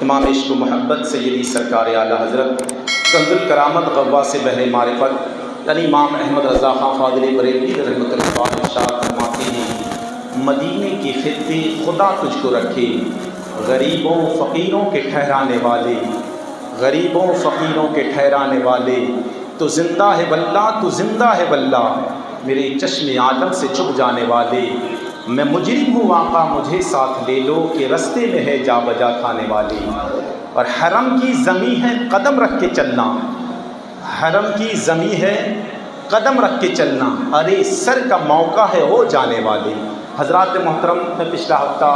امام عشق و محبت سیدی سرکار اعلیٰ حضرت کنز الکرامت غواص بحر معرفت یعنی امام احمد رضا خان فاضل بریلوی رحمۃ اللہ علیہ ارشاد فرماتے ہیں، مدینے کے خطے خدا تجھ کو رکھے، غریبوں فقیروں کے ٹھہرانے والے، غریبوں فقیروں کے ٹھہرانے والے، تو زندہ ہے واللہ، تو زندہ ہے واللہ، میرے چشم عالم سے چھپ جانے والے، میں مجرم ہوں آقا مجھے ساتھ لے لو، کہ رستے میں ہے جا بجا کھانے والے۔ اور حرم کی زمین ہے قدم رکھ کے چلنا، حرم کی زمین ہے قدم رکھ کے چلنا، ارے سر کا موقع ہے ہو جانے والے۔ حضرات محترم، میں پچھلا ہفتہ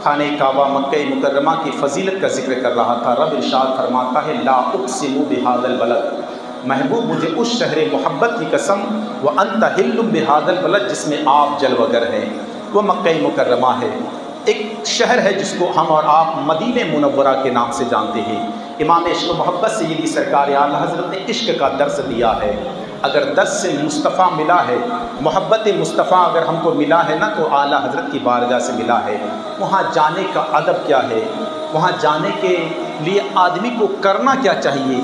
خانہ کعبہ مکہ مکرمہ کی فضیلت کا ذکر کر رہا تھا۔ رب ارشاد فرماتا ہے لا اقسم بہذا البلد، محبوب مجھے اس شہر محبت کی قسم، وانت حل بہذا البلد، جس میں آپ جلوگر ہیں، وہ مکہ مکرمہ ہے۔ ایک شہر ہے جس کو ہم اور آپ مدینہ منورہ کے نام سے جانتے ہیں۔ امام عشق و محبت سیدی سرکار اعلیٰ حضرت نے عشق کا درس دیا ہے۔ اگر درس سے مصطفیٰ ملا ہے، محبت مصطفیٰ اگر ہم کو ملا ہے نا، تو اعلیٰ حضرت کی بارگاہ سے ملا ہے۔ وہاں جانے کا ادب کیا ہے، وہاں جانے کے لیے آدمی کو کرنا کیا چاہیے،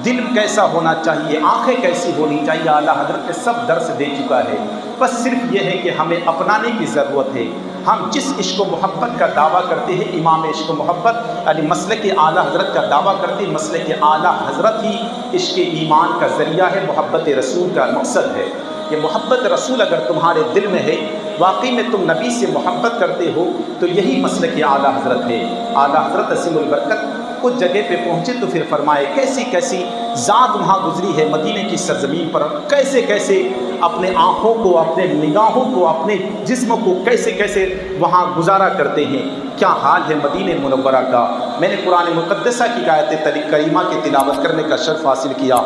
دل کیسا ہونا چاہیے، آنکھیں کیسی ہونی چاہیے، اعلیٰ حضرت نے سب درس دے چکا ہے۔ بس صرف یہ ہے کہ ہمیں اپنانے کی ضرورت ہے۔ ہم جس عشق و محبت کا دعویٰ کرتے ہیں، امام عشق و محبت یعنی مسلک اعلیٰ حضرت کا دعویٰ کرتے ہیں، مسلک اعلیٰ حضرت ہی عشق ایمان کا ذریعہ ہے، محبت رسول کا مقصد ہے۔ یہ محبت رسول اگر تمہارے دل میں ہے، واقعی میں تم نبی سے محبت کرتے ہو، تو یہی مسلک اعلیٰ حضرت ہے۔ اعلیٰ حضرت عظیم البرکت اس جگہ پہ پہنچے تو پھر فرمائے کیسی کیسی ذات وہاں گزری ہے مدینے کی سرزمین پر، کیسے کیسے اپنے آنکھوں کو، اپنے نگاہوں کو، اپنے جسم کو کیسے کیسے وہاں گزارا کرتے ہیں، کیا حال ہے مدینہ منورہ کا۔ میں نے قرآن مقدسہ کی آیت کریمہ کی تلاوت کرنے کا شرف حاصل کیا۔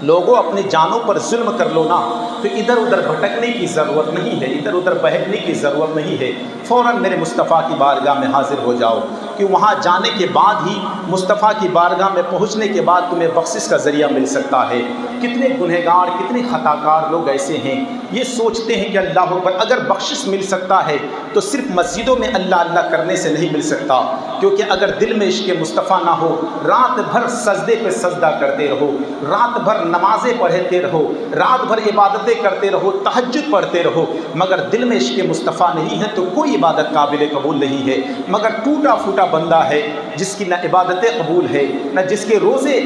لوگوں اپنے جانوں پر ظلم کر لو نا، تو ادھر ادھر بھٹکنے کی ضرورت نہیں ہے، ادھر ادھر بہکنے کی ضرورت نہیں ہے، فوراً میرے مصطفیٰ کی بارگاہ میں حاضر ہو جاؤ، کہ وہاں جانے کے بعد ہی، مصطفیٰ کی بارگاہ میں پہنچنے کے بعد تمہیں بخشش کا ذریعہ مل سکتا ہے۔ کتنے گنہگار، کتنے خطا کار لوگ ایسے ہیں، یہ سوچتے ہیں کہ اللہ اکبر، اگر بخشش مل سکتا ہے تو صرف مسجدوں میں اللہ اللہ کرنے سے نہیں مل سکتا، کیونکہ اگر دل میں عشق مصطفیٰ نہ ہو، رات بھر سجدے پہ سجدہ کرتے رہو، رات بھر نمازیں پڑھتے رہو، رات بھر عبادتیں کرتے رہو، تہجد پڑھتے رہو، مگر دل میں عشق مصطفیٰ نہیں ہے تو کوئی عبادت قابل قبول نہیں ہے۔ مگر ٹوٹا پھوٹا بندہ ہے جس کی نہ عبادتیں قبول ہے، نہ جس کے روزے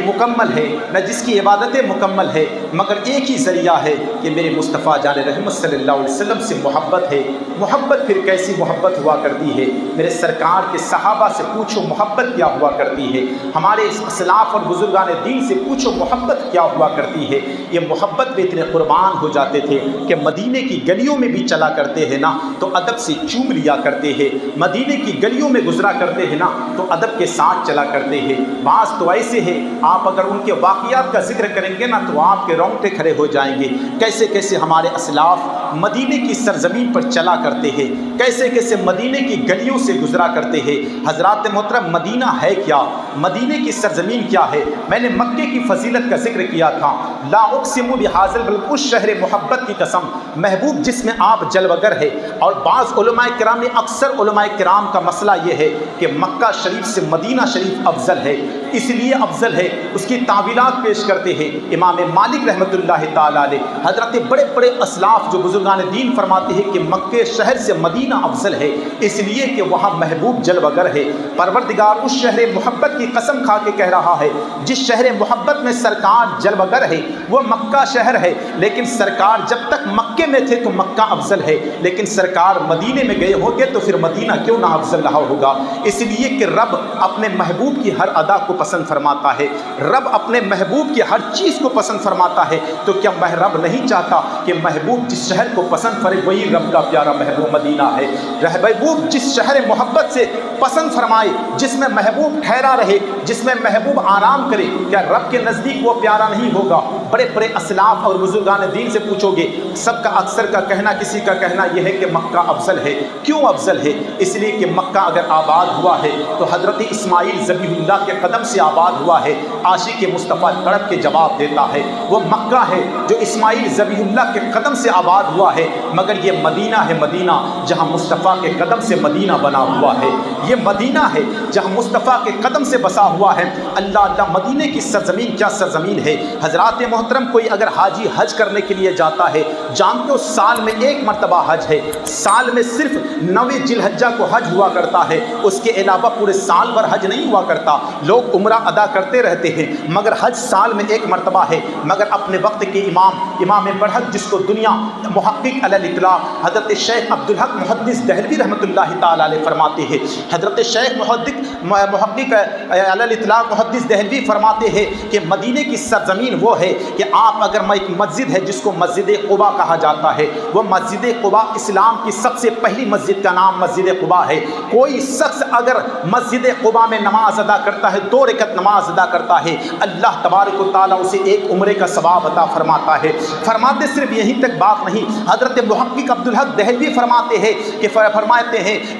مکمل ہے، نہ جس کی عبادتیں مکمل ہے، مگر ایک ہی ذریعہ ہے کہ میرے مصطفیٰ جان رحمت صلی اللہ علیہ وسلم سے محبت ہے۔ محبت پھر کیسی محبت ہوا کرتی ہے؟ میرے سرکار کے صحابہ سے پوچھو محبت کیا ہوا کرتی ہے، ہمارے اسلاف اور بزرگان دین سے پوچھو محبت کیا ہوا کرتی ہے۔ یہ محبت میں اتنے قربان ہو جاتے تھے کہ مدینے کی گلیوں میں بھی چلا کرتے ہیں نا تو ادب سے چوم لیا کرتے ہیں، مدینے کی گلیوں میں گزرا کرتے ہیں نا تو ادب کے ساتھ چلا کرتے ہیں۔ بعض تو ایسے ہیں، آپ اگر ان کے واقعات کا ذکر کریں گے نا تو آپ کے رونگٹے کھڑے ہو جائیں گے، کیسے کیسے ہمارے اسلاف مدینے کی سرزمین پر چلا کرتے ہیں، کیسے کیسے مدینے کی گلیوں سے گزرا کرتے ہیں۔ حضرات محترم، مدینہ ہے کیا، مدینے کی سرزمین کیا ہے؟ میں نے مکے کی فضیلت کا ذکر کیا تھا، لا اقسم بہذا البلد، اس شہر محبت کی قسم، محبوب جس میں آپ جلوگر ہے۔ اور بعض علماء کرام نے، اکثر علماء کرام کا مسئلہ یہ ہے کہ مکہ شریف سے مدینہ شریف افضل ہے، اس لیے افضل ہے، اس کی تعویلات پیش کرتے ہیں۔ امام مالک رحمۃ اللہ تعالیٰ علیہ، حضرت بڑے بڑے اسلاف جو بزرگان دین فرماتے ہیں کہ مکہ شہر سے مدینہ افضل ہے، اس لیے کہ وہاں محبوب جلوگر ہے۔ پروردگار اس شہر محبت کی قسم کھا کے کہہ رہا ہے، جس شہر محبت میں سرکار جلوگر ہے وہ مکہ شہر ہے، لیکن سرکار جب تک مکے میں تھے تو مکہ افضل ہے، لیکن سرکار مدینے میں گئے ہوں گے تو پھر مدینہ کیوں نہ افضل رہا ہوگا؟ اس لیے کہ رب اپنے محبوب کی ہر ادا کو پسند فرماتا ہے، رب اپنے محبوب کی ہر چیز کو پسند فرماتا ہے، تو کیا رب نہیں چاہتا کہ محبوب جس شہر کو پسند کرے وہی رب کا پیارا محبوب مدینہ ہے؟ محبوب جس شہر محبت سے پسند فرمائے، جس میں محبوب ٹھہرا رہے، جس میں محبوب آرام کرے، کیا رب کے نزدیک وہ پیارا نہیں ہوگا؟ بڑے بڑے اسلاف اور بزرگان دین سے پوچھو گے، سب کا اکثر کا کہنا، کسی کا کہنا یہ ہے کہ مکہ افضل ہے۔ کیوں افضل ہے؟ اس لیے کہ مکہ اگر آباد ہوا ہے تو حضرت اسماعیل ذبیح اللہ کے قدم سے آباد ہوا ہے۔ عاشق مصطفیٰ تڑپ کے جواب دیتا ہے، وہ مکہ ہے جو اسماعیل ذبیح اللہ کے قدم سے آباد ہوا ہے، مگر یہ مدینہ ہے، مدینہ جہاں مصطفیٰ کے قدم سے مدینہ بنا ہوا ہے۔ یہ مدینہ ہے جہاں مصطفیٰ کے قدم سے بسا ہوا ہے۔ اللہ اللہ، مدینے کی سرزمین کیا سرزمین ہے۔ حضرات محترم، کوئی اگر حاجی حج کرنے کے لیے جاتا ہے، جانتے ہو سال میں ایک مرتبہ حج ہے، سال میں صرف 9 ذی الحجہ کو حج ہوا کرتا ہے، اس کے علاوہ پورے سال بھر حج نہیں ہوا کرتا۔ لوگ عمرہ ادا کرتے رہتے ہیں مگر حج سال میں ایک مرتبہ ہے۔ مگر اپنے وقت کے امام برحق، جس کو دنیا محقق علی الاطلاق حضرت شیخ عبدالحق محدث دہلوی رحمۃ اللہ تعالی علیہ فرماتے ہیں، حضرت شیخ محقق علی الاطلاق محدث دہلوی فرماتے ہیں کہ مدینے کی سرزمین وہ ہے کہ آپ اگر میں ایک مسجد ہے جس کو مسجد قباء کہا جاتا ہے، وہ مسجد قباء اسلام کی سب سے پہلی مسجد کا نام مسجد قباء ہے۔ کوئی شخص اگر مسجد قباء میں نماز ادا کرتا ہے، 2 رکعت نماز ادا کرتا ہے، اللہ تبارک و تعالیٰ اسے ایک عمرے کا ثواب عطا فرماتا ہے۔ فرماتے صرف یہیں تک بات نہیں، حضرت محقق عبدالحق دہلوی فرماتے ہیں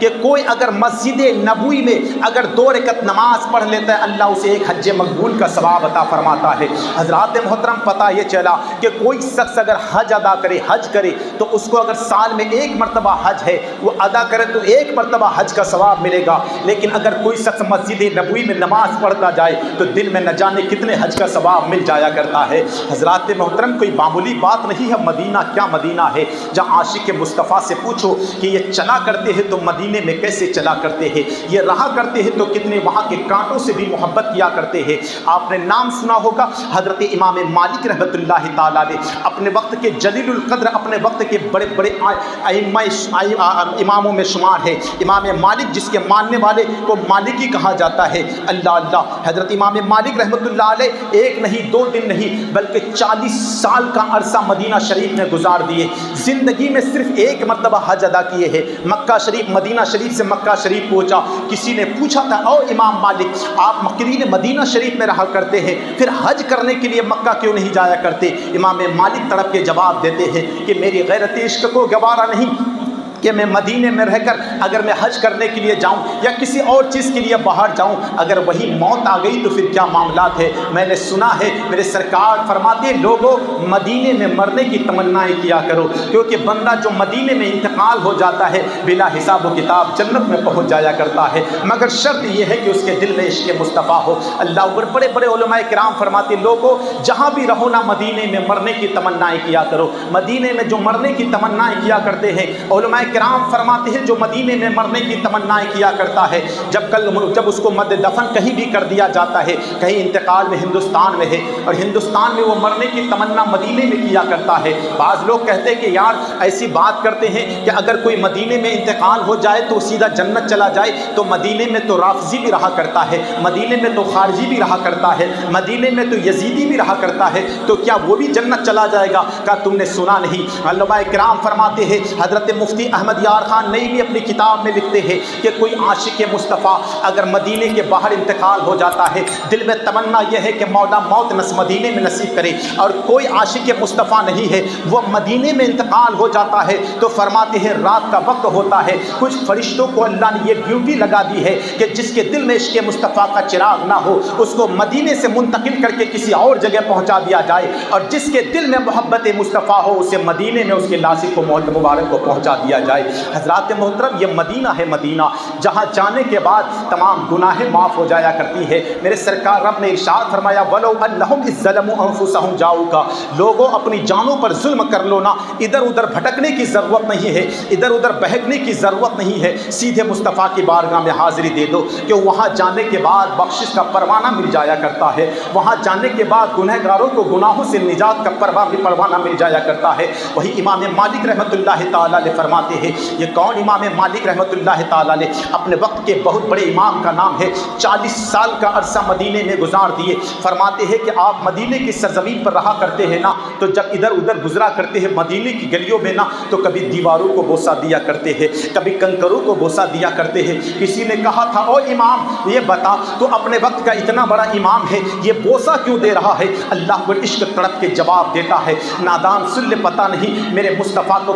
کہ کوئی اگر مسجد نبوی میں اگر 2 رکعت نماز پڑھ لیتا ہے، اللہ اسے ایک حج مقبول کا ثواب عطا فرماتا ہے۔ حضرات محترم، پتہ یہ چلا کہ کوئی شخص اگر حج ادا کرے، حج کرے، تو اس کو اگر سال میں ایک مرتبہ حج ہے وہ ادا کرے تو ایک مرتبہ حج کا ثواب ملے گا، لیکن اگر کوئی شخص مسجد نبوی میں نماز پڑھتا جائے تو دن میں نہ جانے کتنے حج کا ثواب مل جایا کرتا ہے۔ حضرات محترم، کوئی معمولی بات نہیں ہے۔ مدینہ کیا مدینہ ہے جہاں عاشق مصطفیٰ سے پوچھو کہ یہ چلا کرتے ہیں تو مدینے میں کیسے چلا کرتے ہیں، یہ رہا کرتے ہیں تو کتنے وہاں کے کانٹوں سے بھی محبت کیا کرتے ہیں۔ آپ نے نام سنا ہوگا حضرت امام مالک رحمۃ اللہ تعالیٰ علیہ، اپنے وقت کے جلیل القدر، اپنے وقت کے بڑے بڑے اماموں میں شمار ہے۔ امام مالک جس کے ماننے والے کو مالکی کہا جاتا ہے۔ اللہ اللہ، حضرت امام مالک رحمۃ اللہ علیہ ایک نہیں 2 دن نہیں بلکہ 40 سال کا عرصہ مدینہ شریف میں گزار دیے۔ زندگی میں صرف ایک مرتبہ حج ادا کیے ہیں۔ مکہ شریف، مدینہ شریف سے مکہ شریف پہنچا، کسی نے پوچھا تھا، او امام مالک، آپ مقرین مدینہ شریف میں رہا کرتے ہیں، پھر حج کرنے کے لیے مکہ کیوں نہیں جایا کرتے؟ امام مالک تڑپ کے جواب دیتے ہیں کہ میری غیرت عشق کو گوارا نہیں کہ میں مدینے میں رہ کر اگر میں حج کرنے کے لیے جاؤں یا کسی اور چیز کے لیے باہر جاؤں، اگر وہی موت آ گئی تو پھر کیا معاملات ہے۔ میں نے سنا ہے میرے سرکار فرماتے ہیں، لوگوں مدینے میں مرنے کی تمنائیں کیا کرو، کیونکہ بندہ جو مدینے میں انتقال ہو جاتا ہے بلا حساب و کتاب جنت میں پہنچ جایا کرتا ہے، مگر شرط یہ ہے کہ اس کے دل میں عشق مصطفیٰ ہو۔ اللہ اکبر۔ بڑے بڑے علماء کرام فرماتے ہیں، لوگوں جہاں بھی رہو نا مدینے میں مرنے کی تمنائیں کیا کرو۔ مدینے میں جو مرنے کی تمنائیں کیا کرتے ہیں، علماء کرام فرماتے ہیں جو مدینے میں مرنے کی تمنائیں کیا کرتا ہے، جب اس کو مد دفن کہیں بھی کر دیا جاتا ہے، کہیں انتقال میں ہندوستان میں ہے اور ہندوستان میں وہ مرنے کی تمنا مدینے میں کیا کرتا ہے۔ بعض لوگ کہتے ہیں کہ یار ایسی بات کرتے ہیں کہ اگر کوئی مدینے میں انتقال ہو جائے تو سیدھا جنت چلا جائے، تو مدینے میں تو رافضی بھی رہا کرتا ہے، مدینے میں تو خارجی بھی رہا کرتا ہے، مدینے میں تو یزیدی بھی رہا کرتا ہے، تو کیا وہ بھی جنت چلا جائے گا؟ کہا تم نے سنا نہیں۔ علماء کرام فرماتے ہیں، حضرت مفتی احمد یار خان نئی بھی اپنی کتاب میں لکھتے ہیں کہ کوئی عاشق مصطفیٰ اگر مدینے کے باہر انتقال ہو جاتا ہے، دل میں تمنا یہ ہے کہ مولا موت مدینے میں نصیب کرے، اور کوئی عاشق مصطفیٰ نہیں ہے وہ مدینے میں انتقال ہو جاتا ہے تو فرماتے ہیں رات کا وقت ہوتا ہے، کچھ فرشتوں کو اللہ نے یہ ڈیوٹی لگا دی ہے کہ جس کے دل میں عشق مصطفیٰ کا چراغ نہ ہو اس کو مدینے سے منتقل کر کے کسی اور جگہ پہنچا دیا جائے، اور جس کے دل میں محبت مصطفیٰ ہو اسے مدینے میں اس کے لاسق کو مبارک کو پہنچا دیا جائے۔ حضرات محترم، یہ مدینہ ہے، مدینہ جہاں جانے کے بعد تمام گناہیں معاف ہو جایا کرتی ہے۔ میرے سرکار رب نے ارشاد فرمایا، وَلَوْ أَنَّهُمْ إِذْ ظَلَمُوا أَنفُسَهُمْ جَاءُوكَ، لوگوں اپنی جانوں پر ظلم کر لو نا، ادھر ادھر بھٹکنے کی ضرورت نہیں ہے، ادھر ادھر بہکنے کی ضرورت نہیں ہے، سیدھے مصطفیٰ کی بارگاہ میں حاضری دے دو کہ وہاں جانے کے بعد بخشش کا پروانہ مل جایا کرتا ہے، وہاں جانے کے بعد گنہگاروں کو گناہوں سے نجات کا پروانہ مل جایا کرتا ہے۔ وہی امام مالک رحمۃ اللہ تعالیٰ علیہ فرماتے ہیں یہ کون امام مالک رحمۃ اللہ تعالیٰ نے اپنے وقت کے بہت بڑے امام کا نام ہے، 40 سال کا عرصہ مدینے میں گزار دیے۔ فرماتے ہیں کہ آپ مدینے کی سرزمین پر رہا کرتے ہیں نا، تو جب ادھر ادھر گزرا کرتے ہیں مدینے کی گلیوں میں نا، تو کبھی دیواروں کو بوسہ دیا کرتے ہیں، کبھی کنکروں کو بوسہ دیا کرتے ہیں۔ کسی نے کہا تھا او امام یہ بتا تو اپنے وقت کا اتنا بڑا امام ہے یہ بوسہ کیوں دے رہا ہے؟ اللہ کو عشق تڑپ کے جواب دیتا ہے، نادان سن لے پتہ نہیں میرے مصطفیٰ کو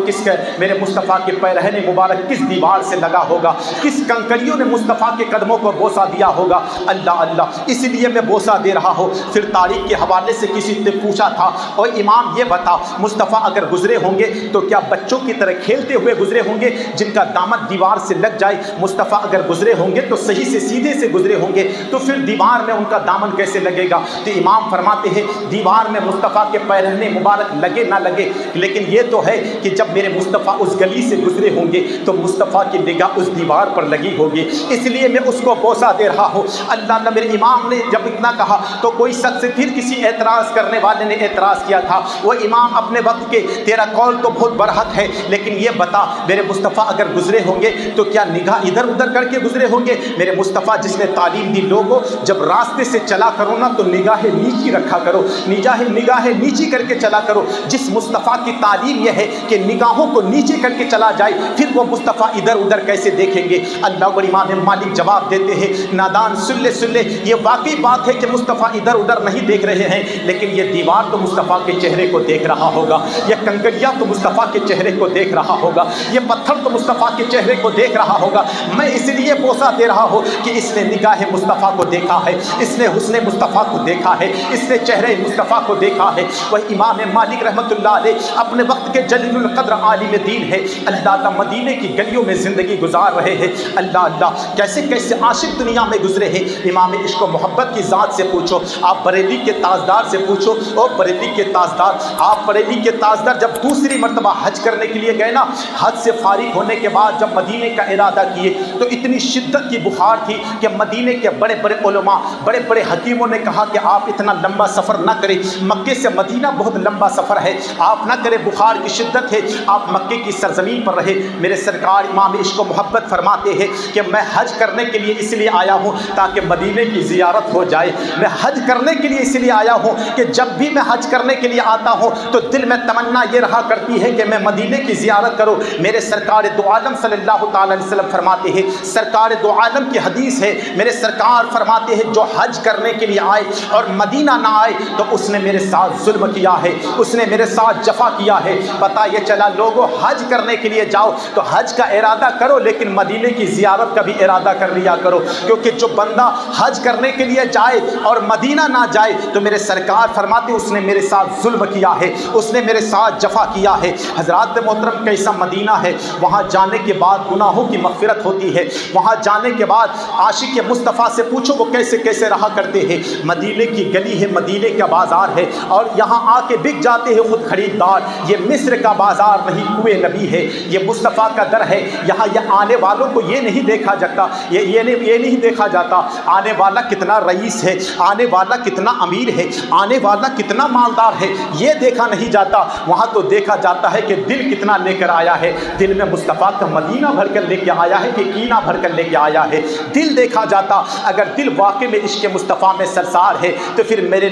میرے مصطفیٰ کے پیرہن مبارک کس دیوار سے لگا ہوگا، کس کنکریوں نے مصطفیٰ کے قدموں کو بوسہ دیا ہوگا۔ اللہ اللہ اس لیے میں بوسہ دے رہا ہوں۔ پھر تاریخ کے حوالے سے کسی نے پوچھا تھا اور امام یہ بتا مصطفیٰ اگر گزرے ہوں گے تو کیا بچوں کی طرح کھیلتے ہوئے گزرے ہوں گے جن کا دامن دیوار سے لگ جائے؟ مصطفیٰ اگر گزرے ہوں گے تو صحیح سے سیدھے سے گزرے ہوں گے تو پھر دیوار میں ان کا دامن کیسے لگے گا؟ تو امام فرماتے ہیں دیوار میں مصطفیٰ کے پیرہن مبارک لگے نہ لگے، لیکن یہ تو ہے کہ جب میرے مصطفیٰ اس گلی سے گزرے ہوں گے تو مصطفیٰ کی نگاہ اس دیوار پر لگی ہوگی، اس لیے میں اس کو بوسہ دے رہا ہوں۔ اللہ میرے امام نے جب اتنا کہا تو کوئی شخص پھر کسی اعتراض کرنے والے نے اعتراض کیا تھا، وہ امام اپنے وقت کے تیرا قول تو بہت برحق ہے لیکن یہ بتا میرے مصطفیٰ اگر گزرے ہوں گے تو کیا نگاہ ادھر ادھر کر کے گزرے ہوں گے؟ میرے مصطفیٰ جس نے تعلیم دی لوگوں جب راستے سے چلا کرو نا تو نگاہیں نیچی رکھا کرو، نگاہیں نیچی کر کے چلا کرو۔ جس مصطفیٰ کی تعلیم یہ ہے کہ نگاہوں کو نیچے کر کے چلا جائے پھر وہ مصطفیٰ ادھر ادھر کیسے دیکھیں گے؟ اللہ اور امام مالک جواب دیتے ہیں نادان سن لے یہ واقعی بات ہے کہ مصطفیٰ ادھر ادھر نہیں دیکھ رہے ہیں، لیکن یہ دیوار تو مصطفیٰ کے چہرے کو دیکھ رہا ہوگا، یہ کنکریاں تو مصطفیٰ کے چہرے کو دیکھ رہا ہوگا، یہ پتھر تو مصطفیٰ کے چہرے کو دیکھ رہا ہوگا۔ میں اس لیے بوسہ دے رہا ہوں کہ اس نے نگاہ مصطفیٰ کو دیکھا ہے، اس نے حسن مصطفیٰ کو دیکھا ہے، اس نے چہرے مصطفیٰ کو دیکھا ہے۔ وہ امام مالک رحمۃ اللہ علیہ اپنے وقت کے جلیل القدر عالم دین ہے، اللہ مدینے کی گلیوں میں زندگی گزار رہے ہیں۔ اللہ کیسے کیسے عاشق دنیا میں گزرے ہیں۔ امام عشق و محبت کی ذات سے پوچھو، آپ بریلی کے تاجدار سے پوچھو، اور بریلی کے تاجدار آپ بریلی کے تاجدار جب دوسری مرتبہ حج کرنے کے لیے گئے نا، حج سے فارغ ہونے کے بعد جب مدینے کا ارادہ کیے تو اتنی شدت کی بخار تھی کہ مدینے کے بڑے بڑے علماء بڑے بڑے حکیموں نے کہا کہ آپ اتنا لمبا سفر نہ کریں، مکے سے مدینہ بہت لمبا سفر ہے، آپ نہ کریں، بخار کی شدت ہے، آپ مکے کی سرزمین پر رہے۔ میرے سرکار امام عشق و محبت فرماتے ہیں کہ میں حج کرنے کے لیے اس لیے آیا ہوں تاکہ مدینے کی زیارت ہو جائے، میں حج کرنے کے لیے اس لیے آیا ہوں کہ جب بھی میں حج کرنے کے لیے آتا ہوں تو دل میں تمنا یہ رہا کرتی ہے کہ میں مدینے کی زیارت کروں۔ میرے سرکار دو عالم صلی اللہ تعالی علیہ وسلم فرماتے ہیں، سرکار دو عالم کی حدیث ہے، میرے سرکار فرماتے ہیں جو حج کرنے کے لیے آئے اور مدینہ نہ آئے تو اس نے میرے ساتھ ظلم کیا ہے، اس نے میرے ساتھ جفا کیا ہے۔ پتہ یہ چلا لوگوں حج کرنے کے لیے جاؤ تو حج کا ارادہ کرو لیکن مدینے کی زیارت کا بھی ارادہ کر لیا کرو، کیونکہ جو بندہ حج کرنے کے لیے جائے اور مدینہ نہ جائے تو میرے سرکار فرماتے اس نے میرے ساتھ ظلم کیا ہے، اس نے میرے ساتھ جفا کیا ہے۔ حضرات محترم کیسا مدینہ ہے، وہاں جانے کے بعد گناہوں کی مغفرت ہوتی ہے، وہاں جانے کے بعد عاشق مصطفیٰ سے پوچھو وہ کیسے کیسے رہا کرتے ہیں۔ مدینے کی گلی ہے، مدینے کا بازار ہے اور یہاں آ کے بک جاتے ہیں خود خریدار۔ یہ مصر کا بازار نہیں، کوئے نبی ہے، یہ مصطفیٰ کا در ہے۔ یہاں یہ آنے والوں کو یہ نہیں دیکھا جاتا، یہ نہیں دیکھا جاتا آنے والا کتنا رئیس ہے، آنے والا کتنا امیر ہے، آنے والا کتنا مالدار ہے، یہ دیکھا نہیں جاتا۔ وہاں تو دیکھا جاتا ہے کہ دل کتنا لے کر آیا ہے، دل میں مصطفیٰ کا مدینہ بھر کر لے کے آیا ہے کہ کینہ بھر کر لے کے آیا ہے، دل دیکھا جاتا۔ اگر دل واقع میں عشق مصطفیٰ میں سرسار ہے تو پھر میرے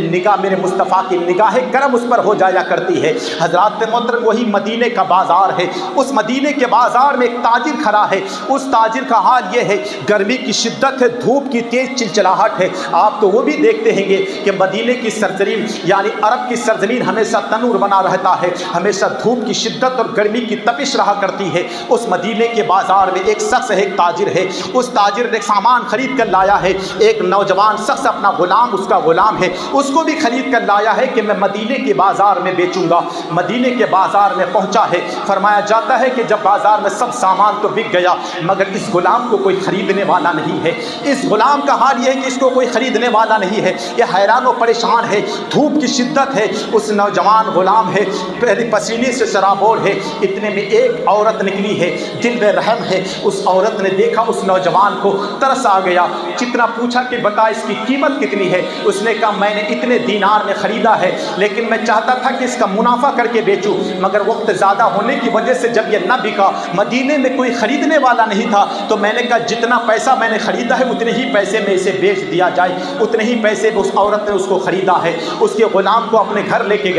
مصطفیٰ کی نگاہ کرم اس پر ہو جایا کرتی ہے۔ حضرات محترم وہی مدینے کا بازار ہے، اس مدینے کے بازار میں ایک تاجر کھڑا ہے، اس تاجر کا حال یہ ہے گرمی کی شدت ہے، دھوپ کی تیز چلچلاہٹ ہے۔ آپ تو وہ بھی دیکھتے ہیں گے کہ مدینے کی سرزمین یعنی عرب کی سرزمین ہمیشہ تنور بنا رہتا ہے، ہمیشہ دھوپ کی شدت اور گرمی کی تپش رہا کرتی ہے۔ اس مدینے کے بازار میں ایک شخص ہے، ایک تاجر ہے، اس تاجر نے سامان خرید کر لایا ہے، ایک نوجوان شخص اپنا غلام، اس کا غلام ہے، اس کو بھی خرید کر لایا ہے کہ میں مدینے کے بازار میں بیچوں گا۔ مدینے کے بازار میں پہنچا ہے، فرمایا جاتا ہے کہ جب بازار میں سب سامان تو بک گیا مگر اس غلام کو کوئی خریدنے والا نہیں ہے۔ اس غلام کا حال یہ ہے کہ اس کو کوئی خریدنے والا نہیں ہے، یہ حیران و پریشان ہے، دھوپ کی شدت ہے، اس نوجوان غلام ہے، پہلے پسینے سے سرابور ہے۔ اتنے میں ایک عورت نکلی ہے، دل میں رحم ہے، اس عورت نے دیکھا اس نوجوان کو، ترس آ گیا، جتنا پوچھا کہ بتا اس کی قیمت کتنی ہے، اس نے کہا میں نے اتنے دینار میں خریدا ہے لیکن میں چاہتا تھا کہ اس کا منافع کر کے بیچوں، مگر وقت زیادہ ہونے کی وجہ سے جب یہ نہ بکا، مدینے میں کوئی خریدنے والا نہیں تھا، تو میں نے کہا جتنا پیسہ میں نے خریدا ہے اتنے ہی پیسے میں اسے بیچ دیا جائے، اتنے ہی پیسے اس عورت نے اس کو خریدا ہے۔ اس کے غلام کو اپنے گھر لے کے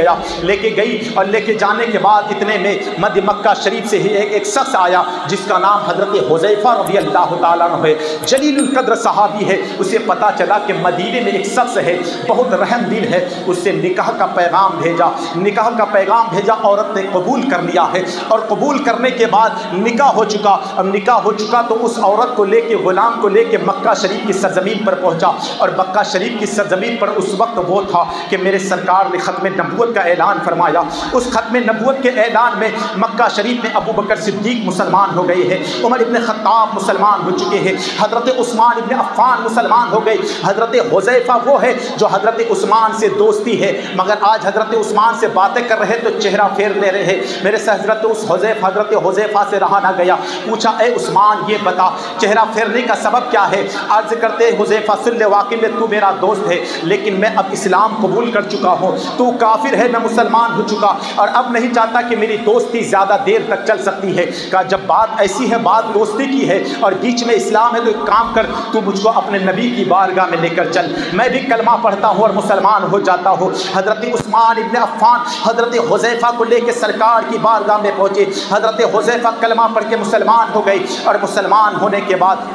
گئی اور لے کے جانے کے بعد اتنے میں مکہ شریف سے ہی ایک شخص آیا جس کا نام حضرت حذیفہ رضی اللہ تعالیٰ عنہ ہے، جلیل القدر صحابی ہے۔ اسے پتا چلا کہ مدینے میں ایک شخص ہے بہت رحم دل ہے، اس سے نکاح کا پیغام بھیجا، عورت نے قبول کر لیا ہے، اور قبول کرنے کے بعد نکاح ہو چکا تو اس عورت کو لے کے، غلام کو لے کے مکہ شریف کی سرزمین پر پہنچا، اور مکہ شریف کی سرزمین پر اس وقت وہ تھا کہ میرے سرکار نے ختم نبوت کا اعلان فرمایا۔ اس ختم نبوت کے اعلان میں مکہ شریف میں ابو بکر صدیق مسلمان ہو گئے ہیں، عمر ابن خطاب مسلمان ہو چکے ہیں، حضرت عثمان ابن عفان مسلمان ہو گئے، حضرت حذیفہ وہ ہے جو حضرت عثمان سے دوستی ہے، مگر آج حضرت عثمان سے باتیں کر رہے تو چہرہ پھیر لے رہے۔ میرے سے حضرت حذیفہ سے رہا نہ گیا، پوچھا اے عثمان یہ بتا چہرہ پھیرنے کا سبب کیا ہے؟ عرض کرتے حذیفہ سن لے، واقعی میں تو میرا دوست ہے، لیکن میں اب اسلام قبول کر چکا ہوں، تو کافر ہے، میں مسلمان ہو چکا، اور اب نہیں چاہتا کہ میری دوستی زیادہ دیر تک چل سکتی ہے۔ کہا جب بات ایسی ہے، بات دوستی کی ہے اور بیچ میں اسلام ہے، تو ایک کام کر، تو مجھ کو اپنے نبی کی بارگاہ میں لے کر چل، میں بھی کلمہ پڑھتا ہوں اور مسلمان ہو جاتا ہوں۔ حضرت عثمان ابن عفان حضرت حذیفہ کو لے کے سرکار کی بارگاہ میں پہنچے، حضرت حذیفہ کلمہ پڑھ کے مسلمان ہو گئے، اور مسلمان ہونے کے بعد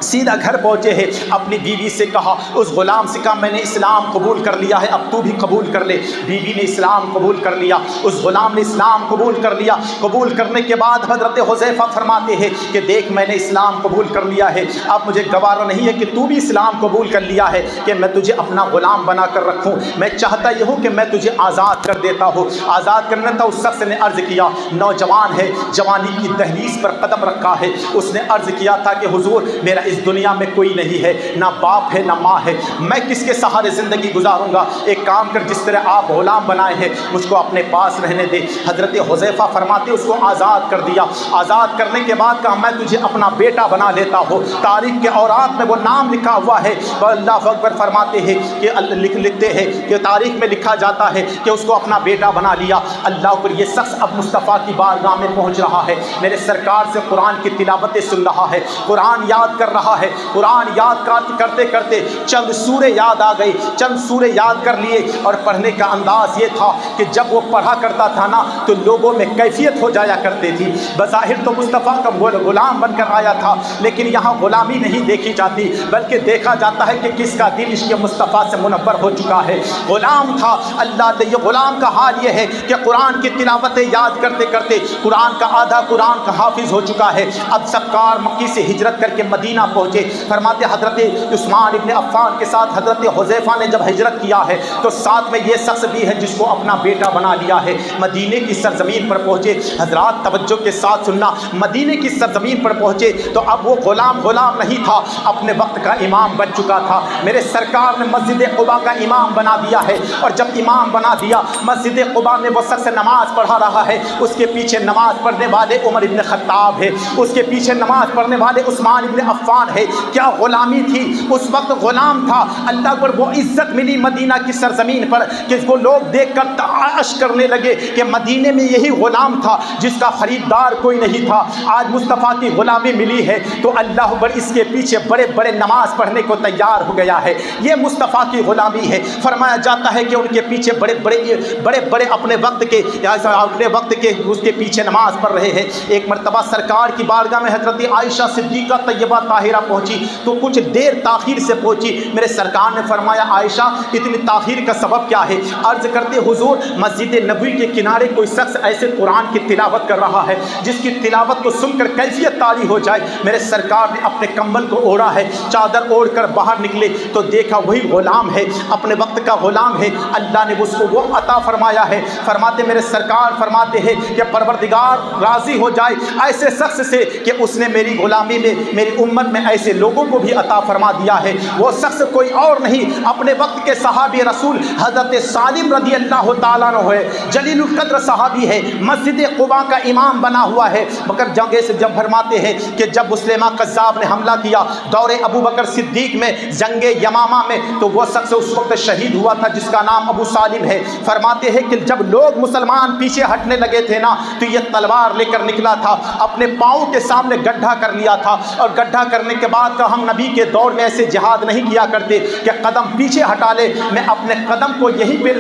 سیدھا گھر پہنچے ہیں، اپنی بیوی سے کہا، اس غلام سے کہا میں نے اسلام قبول کر لیا ہے، اب تو بھی قبول کر لے۔ بیوی نے اسلام قبول کر لیا، اس غلام نے اسلام قبول کر لیا۔ قبول کرنے کے بعد حضرت حذیفہ فرماتے ہیں کہ دیکھ میں نے اسلام قبول کر لیا ہے، اب مجھے گوارا نہیں ہے کہ تو بھی اسلام قبول کر لیا ہے کہ میں تجھے اپنا غلام بنا کر رکھوں، میں چاہتا یہ ہوں کہ میں تجھے آزاد کر دیتا ہوں۔ آزاد کرنا تھا، اس شخص نے عرض کیا، نوجوان ہے، جوانی کی دہلیز پر قدم رکھا ہے، اس نے عرض کیا تھا کہ حضور میرا اس دنیا میں کوئی نہیں ہے، نہ باپ ہے نہ ماں ہے، میں کس کے سہارے زندگی گزاروں گا؟ ایک کام کر، جس طرح آپ غلام بنائے ہیں مجھ کو اپنے پاس رہنے دے۔ حضرت حذیفہ فرماتے اس کو آزاد کر دیا۔ آزاد کرنے کے بعد کہا میں تجھے اپنا بیٹا بنا لیتا ہوں، تاریخ کے اوراق میں وہ نام لکھا ہوا ہے، اللہ اکبر فرماتے ہیں کہ لکھتے ہیں کہ تاریخ میں لکھا جاتا ہے کہ اس کو اپنا بیٹا بنا لیا۔ اللہ پر یہ شخص اب مصطفیٰ کی بارگاہ میں پہنچ رہا ہے، میرے سرکار سے قرآن کی تلاوتیں سن رہا ہے، قرآن یاد کر رہا ہے، قرآن یاد کرتے کرتے چند سورے یاد آ گئی، چند سورے یاد کر لیے، اور پڑھنے کا انداز یہ تھا کہ جب وہ پڑھا کرتا تھا نا تو لوگوں میں کیفیت ہو جایا کرتی تھی۔ بظاہر تو مصطفیٰ کا غلام بن کر آیا تھا، لیکن یہاں غلامی نہیں دیکھی جاتی، بلکہ دیکھا جاتا ہے کہ کس کا دل عشق مصطفیٰ سے منور ہو چکا ہے۔ غلام تھا، اللہ نے یہ غلام کا حال یہ ہے کہ قرآن کی تلاوتیں یاد کرتے کرتے قرآن کا آدھا قرآن کا حافظ ہو چکا ہے۔ اب سرکار مکی سے ہجرت کر کے مدینہ پہنچے، فرماتے حضرت عثمان ابن عفان کے ساتھ حضرت حذیفہ نے جب ہجرت کیا ہے تو ساتھ میں یہ شخص بھی ہے جس کو اپنا بیٹا بنا لیا ہے۔ مدینے کی سرزمین پر پہنچے، حضرات توجہ کے ساتھ سننا، مدینے کی سرزمین پر پہنچے تو اب وہ غلام نہیں تھا، اپنے وقت کا امام بن چکا تھا۔ میرے سرکار نے مسجد قباء کا امام بنا دیا ہے، اور جب امام بنا دیا مسجد قباء میں وہ شخص نماز پڑھا رہا ہے، اس کے پیچھے نماز پڑھنے والے عمر ابن خطاب ہے، اس کے پیچھے نماز پڑھنے والے عثمان ابن عفان ہے۔ کیا غلامی تھی، اس وقت غلام تھا، اللہ پر وہ عزت ملی مدینہ کی سرزمین پر کہ اس کو لوگ دیکھ کر تعاش کرنے لگے کہ مدینے میں یہی غلام تھا جس کا خریدار کوئی نہیں تھا، آج مصطفیٰ کی غلامی ملی ہے تو اللہ پر اس کے پیچھے بڑے بڑے نماز پڑھنے کو تیار ہو گیا ہے۔ یہ مصطفیٰ کی غلامی ہے۔ فرمایا جاتا ہے کہ ان کے پیچھے بڑے بڑے اپنے وقت کے اس کے پیچھے نماز پڑھ رہے ہیں۔ ایک مرتبہ سرکار کی بارگاہ میں حضرت عائشہ صدیقہ طیبہ طاہرہ پہنچی تو کچھ دیر تاخیر سے پہنچی۔ میرے سرکار نے فرمایا عائشہ اتنی تاخیر کا سبب کیا ہے؟ عرض کرتے حضور مسجد نبوی کے کنارے کوئی شخص ایسے قرآن کی تلاوت کر رہا ہے جس کی تلاوت کو سن کر کیفیت طاری ہو جائے۔ میرے سرکار نے اپنے کمبل کو اوڑھا ہے، چادر اوڑھ کر باہر نکلے تو دیکھا وہی غلام ہے، اپنے وقت کا غلام ہے، اللہ نے اس کو وہ عطا فرمایا ہے۔ فرماتے میرے سرکار فرماتے ہیں کہ پروردگار راضی ہو جائے ایسے شخص سے کہ اس نے میری غلامی میں، میری امت نے ایسے لوگوں کو بھی عطا فرما دیا ہے۔ وہ شخص کوئی اور نہیں، اپنے وقت کے صحابی رسول حضرت سالم رضی اللہ تعالیٰ عنہ ہے، جلیل القدر صحابی ہے، مسجد قباء کا امام بنا ہوا ہے۔ مگر جگہ سے جب فرماتے ہیں کہ جب مسلمہ قذاب نے حملہ کیا دور ابو بکر صدیق میں، جنگ یمامہ میں، تو وہ شخص اس وقت شہید ہوا تھا جس کا نام ابو سالم ہے۔ فرماتے ہیں کہ جب لوگ مسلمان پیچھے ہٹنے لگے تھے نا، تو یہ تلوار لے کر نکلا تھا، اپنے پاؤں کے سامنے گڈھا کر لیا تھا، اور گڈھا کرنے کے بعد کہ ہم نبی کے دور میں ایسے جہاد نہیں کیا کرتے کہ قدم پیچھے ہٹا لے، میں اپنے قدم کو یہیں پہ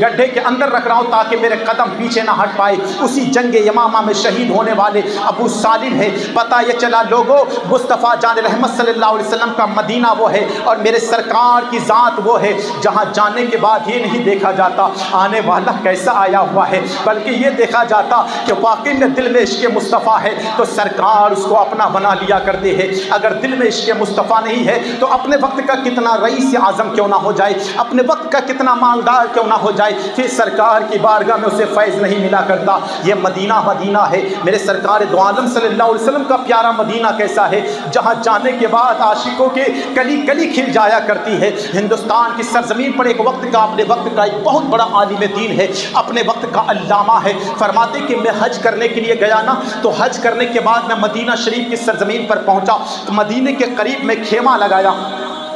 گڈھے کے اندر رکھ رہا ہوں تاکہ میرے قدم پیچھے نہ ہٹ پائے۔ اسی جنگ یمامہ میں شہید ہونے والے ابو سالم ہے۔ پتہ یہ چلا لوگوں، مصطفیٰ جان رحمت صلی اللہ علیہ وسلم کا مدینہ وہ ہے، اور میرے سرکار کی ذات وہ ہے جہاں جانے کے بعد یہ نہیں دیکھا جاتا آنے والا کیسا آیا ہوا ہے، بلکہ یہ دیکھا جاتا کہ واقعی میں دل میں عشق مصطفیٰ ہے تو سرکار اس کو اپنا بنا لیا کرتے ہیں۔ اگر دل میں عشق مصطفیٰ نہیں ہے تو اپنے وقت کا کتنا رئیس اعظم کیوں نہ ہو جائے، اپنے وقت کا کتنا مالدار کیوں نہ ہو جائے، پھر سرکار کی بارگاہ میں اسے فیض نہیں ملا کرتا۔ یہ مدینہ مدینہ ہے، میرے سرکار دو عالم صلی اللہ علیہ وسلم کا پیارا مدینہ کیسا ہے، جہاں جانے کے بعد عاشقوں کے کلی کلی کھل جایا کرتی ہے۔ ہندوستان کی سرزمین پر ایک وقت کا، اپنے وقت کا ایک بہت بڑا عالم دین ہے، اپنے وقت کا علامہ ہے۔ فرماتے کہ میں حج کرنے کے لیے گیا نا، تو حج کرنے کے بعد میں مدینہ شریف کی سرزمین پر پہنچا تو مدینے کے قریب میں خیمہ لگایا،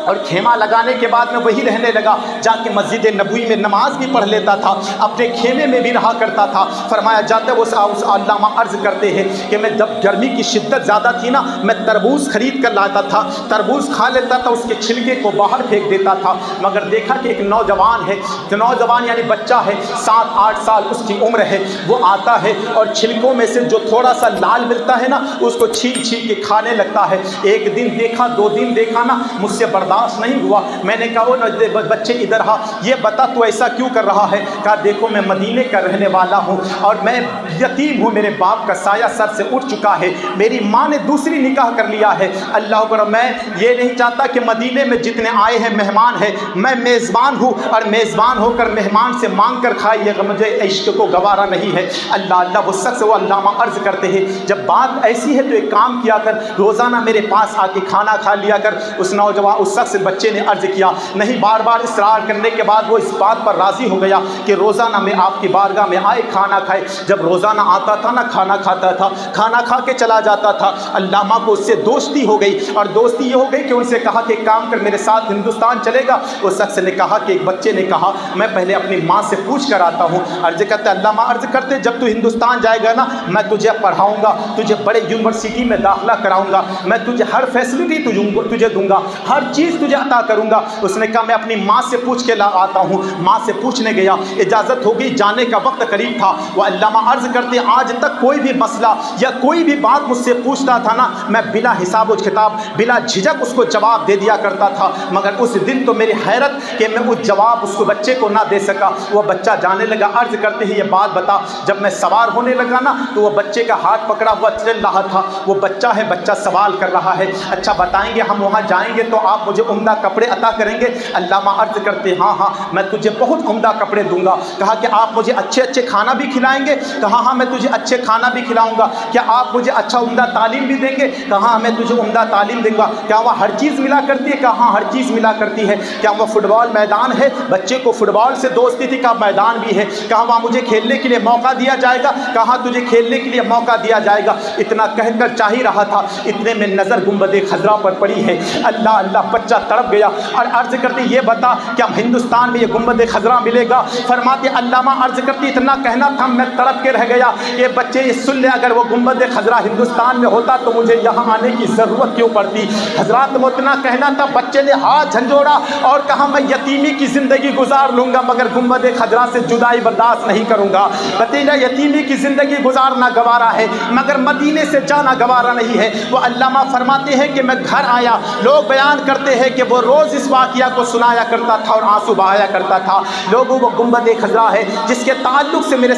اور خیمہ لگانے کے بعد میں وہی رہنے لگا، جا کے مسجد نبوی میں نماز بھی پڑھ لیتا تھا، اپنے خیمے میں بھی رہا کرتا تھا۔ فرمایا جاتا ہے اس علامہ عرض کرتے ہیں کہ میں جب گرمی کی شدت زیادہ تھی نا، میں تربوز خرید کر لاتا تھا، تربوز کھا لیتا تھا، اس کے چھلکے کو باہر پھینک دیتا تھا، مگر دیکھا کہ ایک نوجوان ہے، نوجوان یعنی بچہ ہے، 7-8 سال اس کی عمر ہے، وہ آتا ہے اور چھلکوں میں سے جو تھوڑا سا لال ملتا ہے نا، اس کو چھین چھین کے کھانے لگتا ہے۔ ایک دن دیکھا، 2 دن دیکھا نا، مجھ سے برداشت نہیں ہوا، میں نے کہا وہ بچے ادھر ہا، یہ بتا تو ایسا کیوں کر رہا ہے؟ کہا دیکھو میں مدینے کا رہنے والا ہوں اور میں یتیم ہوں، میرے باپ کا سایہ سر سے اٹھ چکا ہے، میری ماں نے دوسری نکاح کر لیا ہے، اللہ اکبر، میں یہ نہیں چاہتا کہ مدینے میں جتنے آئے ہیں مہمان ہیں، میں میزبان ہوں، اور میزبان ہو کر مہمان سے مانگ کر کھائیے گا، مجھے عشق کو گوارا نہیں ہے۔ اللہ اللہ، وہ شخص وہ علامہ عرض کرتے ہیں جب بات ایسی ہے تو ایک کام کیا کر، روزانہ میرے پاس آ کے کھانا کھا لیا کر۔ اس نوجوان، اس شخص بچے نے عرض کیا نہیں، بار بار اصرار کرنے کے بعد وہ اس بات پر راضی ہو گیا کہ روزانہ میں آپ کی بارگاہ میں آئے، کھانا کھائے۔ جب روزانہ آتا تھا نا، کھانا کھاتا تھا، کھانا کھا کے چلا جاتا تھا۔ علامہ کو اس سے دوستی ہو گئی، اور دوستی یہ ہو گئی کہ ان سے کہا کہ کام کر میرے ساتھ ہندوستان چلے گا۔ اس شخص نے کہا کہ ایک بچے نے کہا میں پہلے اپنی ماں سے پوچھ کر آتا ہوں۔ عرض کرتے علامہ عرض کرتے جب تو ہندوستان جائے گا نا، میں تجھے پڑھاؤں گا، تجھے بڑے یونیورسٹی میں داخلہ کراؤں گا، میں تجھے ہر فیسلٹی تجھے دوں گا، ہر چیز تجھے عطا کروں گا۔ اس نے کہا میں اپنی ماں سے پوچھ کے آتا ہوں۔ ماں سے پوچھنے گیا، اجازت ہو گئی، جانے کا وقت قریب تھا۔ وہ علامہ عرض کرتے آج تک کوئی بھی مسئلہ یا کوئی بھی بات مجھ سے پوچھتا تھا نا، میں بلا حساب و کتاب، بلا جھجک اس کو جواب دے دیا کرتا تھا، مگر اس دن تو میری حیرت کہ میں وہ جواب اس کو بچے کو نہ دے سکا۔ وہ بچہ جانے لگا، عرض کرتے ہیں یہ بات بتا، جب میں سوار ہونے لگا نا تو وہ بچے کا ہاتھ پکڑا ہوا چل رہا تھا، وہ بچہ ہے، بچہ سوال کر رہا ہے اچھا بتائیں گے ہم وہاں جائیں گے تو آپ مجھے عمدہ کپڑے عطا کریں گے؟ علامہ عرض کرتے ہاں ہاں میں تجھے بہت عمدہ کپڑے دوں گا۔ کہا کہ آپ مجھے اچھے اچھے کھانا بھی کھلائیں گے؟ کہا ہاں میں تجھے اچھے کھانا بھی کھلاؤں گا۔ کیا آپ مجھے اچھا عمدہ تعلیم بھی دیں گے؟ کہا ہاں میں تجھے عمدہ تعلیم دوں گا۔ کیا وہاں ہر چیز ملا کرتی ہے؟ کہا ہاں ہر چیز ملا کرتی ہے۔ کیا وہ فٹ بال میدان ہے؟ بچے کو فٹ بال سے دوستی تھی، کہا میدان بھی ہے۔ کہا وہاں مجھے کھیلنے کے لیے موقع دیا جائے گا؟ کہا تجھے کھیلنے کے لیے موقع دیا جائے گا۔ اتنا کہہ کر چاہ ہی رہا تھا، اتنے میں نظر گنبد خضرا پر پڑی ہے۔ اللہ اللہ، بچہ تڑپ گیا اور عرض کرتے یہ بتا کیا ہندوستان میں یہ گنبد خضرا ملے گا؟ فرماتے علامہ عرض کرتے اتنا کہنا تھا، میں تڑپ کے رہ گیا کہ بچے یہ سن لے، اگر وہ گنبد خضرا ہندوستان میں ہوتا تو مجھے یہاں آنے کی ضرورت کیوں پڑتی؟ حضرات وہ اتنا کہنا تھا، بچے نے ہاتھ جھنجھوڑا اور کہا میں یتیمی کی زندگی گزار لوں گا مگر گنبد خضرا سے جدائی برداشت نہیں کروں گا۔ بتیجا یتیمی کی زندگی گزارنا گوارا ہے مگر مدینے سے جانا گوارا نہیں ہے۔ وہ علامہ فرماتے ہیں کہ میں گھر آیا، لوگ بیان کرتے ہیں کہ وہ روز اس واقعہ کو سنایا کرتا تھا اور آنسو بہایا کرتا تھا۔ لوگوں وہ گنبد خضرا ہے جس کے تعلق سے میرے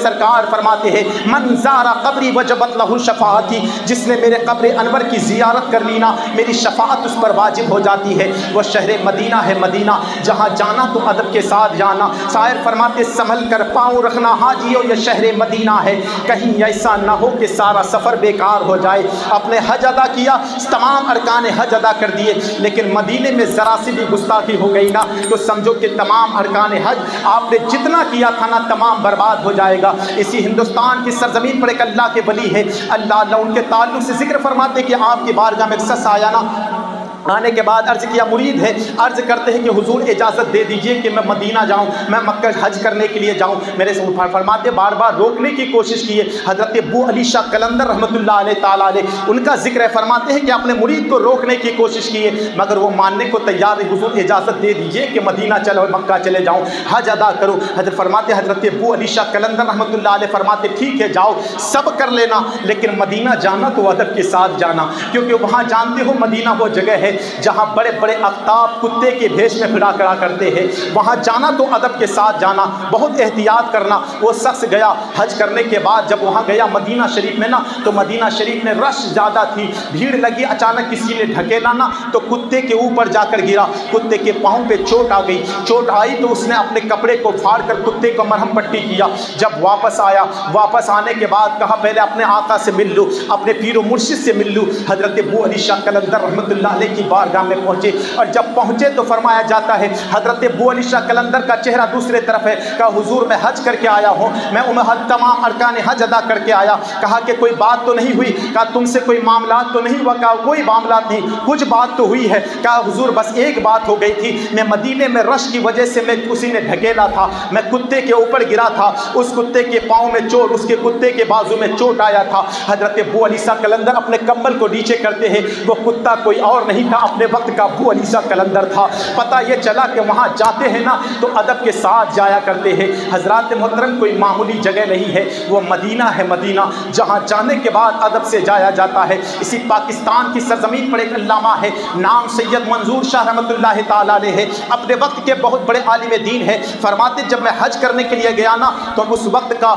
سرکار فرماتے ہیں من زارا قبری وجبت لہ شفاعتی، جس نے میرے قبر انور کی زیارت کر لی نا میری شفاعت اس پر واجب ہو جاتی ہے۔ وہ شہر مدینہ ہے مدینہ، جہاں جانا تو ادب کے ساتھ جانا۔ شاعر فرماتے سنبھل کر پاؤں رکھنا حاجیوں یہ شہر مدینہ ہے، کہیں ایسا نہ ہو کہ سارا سفر بیکار ہو جائے۔ اپنے حج ادا کیا، تمام ارکان حج ادا کر دیے، لیکن مدینے میں ذرا سی بھی گستاخی ہو گئی نا تو سمجھو کہ تمام ارکان حج آپ نے جتنا کیا تھا نا تمام برباد ہو جائے گا۔ اسی ہندوستان کی سرزمین پر ایک اللہ کے ولی ہے، اللہ ان کے تعلق سے ذکر فرماتے کہ آپ کی بارگاہ میں ایک شخص آیا نا، آنے کے بعد عرض کیا مرید ہے، عرض کرتے ہیں کہ حضور اجازت دے دیجئے کہ میں مدینہ جاؤں، میں مکہ حج کرنے کے لیے جاؤں۔ میرے سے فرماتے بار بار روکنے کی کوشش کیے۔ حضرت ابو علی شاہ قلندر رحمۃ اللہ علیہ تعالیٰ علیہ ان کا ذکر ہے، فرماتے ہیں کہ اپنے مرید کو روکنے کی کوشش کیے مگر وہ ماننے کو تیار نہیں۔ حضور اجازت دے دیجئے کہ مدینہ چلو، مکہ چلے جاؤں، حج ادا کرو۔ حضرت فرماتے حضرت ابو علی شاہ قلندر رحمۃ اللہ علیہ فرماتے ٹھیک ہے جاؤ، سب کر لینا، لیکن مدینہ جانا تو ادب کے ساتھ جانا، کیونکہ وہاں جانتے ہو مدینہ وہ جگہ ہے جہاں بڑے بڑے افتاب کتے کے بھیش میں پھرا کرا کرتے ہیں۔ وہاں جانا تو ادب کے ساتھ جانا، بہت احتیاط کرنا۔ وہ شخص گیا حج کرنے کے بعد جب وہاں گیا مدینہ شریف میں نا تو مدینہ شریف میں رش زیادہ تھی، بھیڑ لگی، اچانک کسی نے ڈھکیلا نا تو کتے کے اوپر جا کر گرا، کتے کے پاؤں پہ چوٹ آ گئی۔ چوٹ آئی تو اس نے اپنے کپڑے کو پھاڑ کر کتے کو مرہم پٹی کیا۔ جب واپس آیا، واپس آنے کے بعد کہا پہلے اپنے آقا سے مل لوں، اپنے پیر و مرشد سے مل لوں۔ حضرت ابو علی شاہ قلندر رحمۃ اللہ علیہ کی بارگاہ میں پہنچے، اور جب پہنچے تو فرمایا جاتا ہے حضرت ابو علی شاہ قلندر کا چہرہ دوسرے طرف ہے۔ کہا حضور میں حج کر کے آیا ہوں، میں تمام ارکان حج ادا کر کے آیا۔ کہا کہ کوئی بات تو نہیں ہوئی؟ کہا تم سے کوئی معاملات تو نہیں ہوا؟ کہا کوئی معاملات نہیں، کچھ بات تو ہوئی ہے۔ کہا حضور بس ایک بات ہو گئی تھی، میں مدینے میں رش کی وجہ سے میں کسی نے ڈھکیلا تھا، میں کتے کے اوپر گرا تھا، اس کتے کے پاؤں میں چوٹ، اس کے کتے کے بازو میں چوٹ آیا تھا۔ حضرت ابو علی شاہ قلندر اپنے کمبل کو نیچے کرتے ہیں، وہ کتا کوئی اور نہیں تھا، اپنے وقت کا ابو علی شاہ قلندر تھا۔ پتہ یہ چلا کہ وہاں جاتے ہیں نا تو ادب کے ساتھ جایا کرتے ہیں۔ حضرات محترم کوئی معمولی جگہ نہیں ہے، وہ مدینہ ہے مدینہ، جہاں جانے کے بعد ادب سے جایا جاتا ہے۔ اسی پاکستان کی سرزمین پر ایک علامہ ہے، نام سید منظور شاہ رحمۃ اللہ تعالیٰ علیہ ہے، اپنے وقت کے بہت بڑے عالم دین ہے۔ فرماتے جب میں حج کرنے کے لیے گیا نا تو اس وقت کا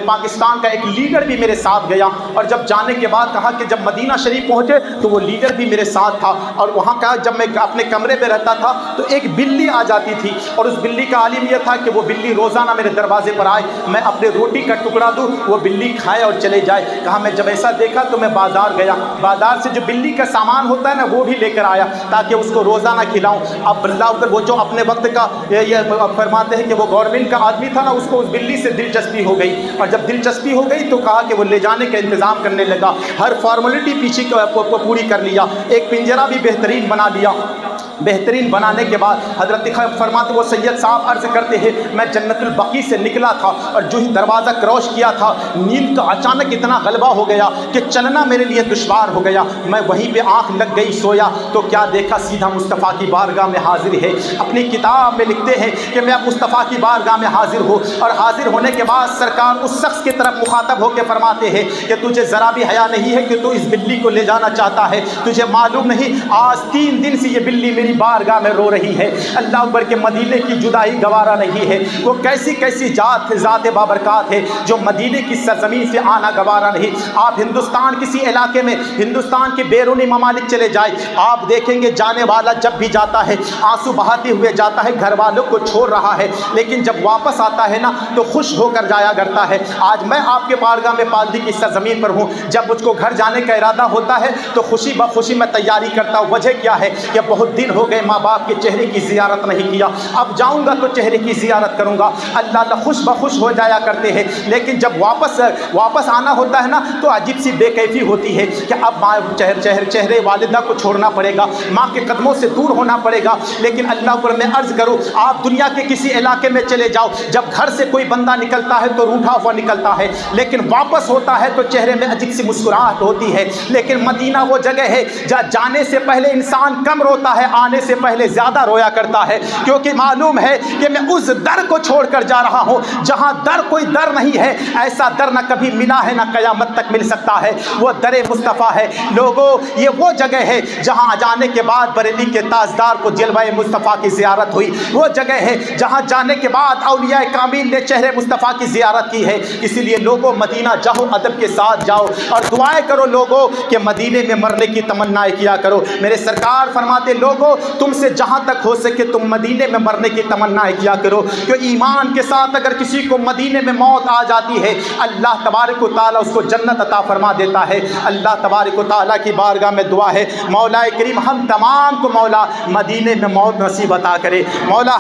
پاکستان کا ایک لیڈر بھی میرے ساتھ گیا، اور جب جانے کے بعد کہا کہ جب مدینہ شریف پہنچے تو وہ لیڈر بھی میرے ساتھ تھا، اور وہاں کا جب میں اپنے کمرے میں رہتا تھا تو ایک بلی آ جاتی تھی، اور اس بلی کا عالم یہ تھا کہ وہ بلی روزانہ میرے دروازے پر آئے، میں اپنے روٹی کا ٹکڑا دوں، وہ بلی کھائے اور چلے جائے۔ کہا میں جب ایسا دیکھا تو میں بازار گیا، بازار سے جو بلی کا سامان ہوتا ہے نا وہ بھی لے کر آیا تاکہ اس کو روزانہ کھلاؤں۔ اب وہ جو اپنے وقت کا یہ فرماتے ہیں کہ وہ گورنمنٹ کا آدمی تھا نا، اس کو اس بلی سے دلچسپی ہو گئی، اور جب دلچسپی ہو گئی تو کہا کہ وہ لے جانے کا انتظام کرنے لگا، ہر فارمیلٹی پیچھے پوری کر لیا، ایک پنجرا بھی بہترین بنا لیا۔ بہترین بنانے کے بعد حضرت فرماتے وہ سید صاحب عرض کرتے ہیں میں جنت البقیع سے نکلا تھا، اور جو ہی دروازہ کراس کیا تھا نیند کا اچانک اتنا غلبہ ہو گیا کہ چلنا میرے لیے دشوار ہو گیا، میں وہیں پہ آنکھ لگ گئی، سویا تو کیا دیکھا سیدھا مصطفیٰ کی بارگاہ میں حاضر ہے۔ اپنی کتاب میں لکھتے ہیں کہ میں اب مصطفیٰ کی بارگاہ میں حاضر ہوں، اور حاضر ہونے کے بعد سرکار اس شخص کی طرف مخاطب ہو کے فرماتے ہیں کہ تجھے ذرا بھی حیا نہیں ہے کہ تو اس بلی کو لے جانا چاہتا ہے؟ تجھے معلوم نہیں آج 3 دن سے یہ بلی میری بارگاہ میں رو رہی ہے؟ اللہ اکبر کے مدینے کی جدائی گوارا نہیں ہے، وہ کیسی کیسی ذات بابرکات ہے جو مدینے کی سرزمین سے آنا گوارا نہیں۔ آپ ہندوستان کسی علاقے میں، ہندوستان کے بیرونی ممالک چلے جائیں، آپ دیکھیں گے جانے والا جب بھی جاتا ہے آنسو بہاتے ہوئے جاتا ہے، گھر والوں کو چھوڑ رہا ہے، لیکن جب واپس آتا ہے نا تو خوش ہو کر جایا کرتا ہے۔ آج میں آپ کے بارگاہ میں پالدی کی سرزمین پر ہوں، جب مجھ کو گھر جانے کا ارادہ ہوتا ہے تو خوشی بخوشی میں تیاری کرتا ہوں۔ وجہ کیا ہے کہ بہت دن ہو گئے ماں باپ کے چہرے کی زیارت نہیں کیا، اب جاؤں گا تو چہرے کی زیارت کروں گا۔ اللہ خوش بخوش ہو جایا کرتے ہیں، لیکن جب واپس آنا ہوتا ہے نا تو عجیب سی بے کیفی ہوتی ہے کہ اب ماں چہرے والدہ کو چھوڑنا پڑے گا، ماں کے قدموں سے دور ہونا پڑے گا۔ لیکن اللہ پر میں عرض کروں، آپ دنیا کے کسی علاقے میں چلے جاؤ، جب گھر سے کوئی بندہ نکلتا ہے تو روٹھا ہوا نکلتا ہے، لیکن واپس ہوتا ہے تو چہرے میں عجیب سی مسکراہٹ ہوتی ہے۔ لیکن مدینہ وہ جگہ ہے جہاں جانے سے پہلے انسان کم روتا ہے، آنے سے پہلے زیادہ رویا کرتا ہے، کیونکہ معلوم ہے کہ میں اس در کو چھوڑ کر جا رہا ہوں جہاں در کوئی در نہیں ہے، ایسا در نہ کبھی ملا ہے نہ قیامت تک مل سکتا ہے، وہ در مصطفیٰ ہے۔ لوگوں، یہ وہ جگہ ہے جہاں جانے کے بعد بریلی کے تاجدار کو جلوہ مصطفیٰ کی زیارت ہوئی، وہ جگہ ہے جہاں جانے کے بعد اولیاء کامل نے چہرے مصطفیٰ کی زیارت کی ہے۔ اسی لیے لوگوں، مدینہ جاؤ، ادب کے ساتھ جاؤ اور دعائیں کرو لوگوں کہ مدینے میں مرنے کی تمنا کیا کرو۔ میرے سرکار فرماتے، لوگوں تم سے جہاں تک ہو سکے تم مدینے میں مرنے کی تمنا کیا کرو، کہ ایمان کے ساتھ اگر کسی کو مدینے میں موت آ جاتی ہے، اللہ تبارک و تعالیٰ اس کو جنت عطا فرما دیتا ہے۔ اللہ تبارک و تعالیٰ کی بارگاہ میں دعا ہے، مولا کریم ہم تمام کو مولا مدینے میں موت نصیب عطا کرے۔ مولا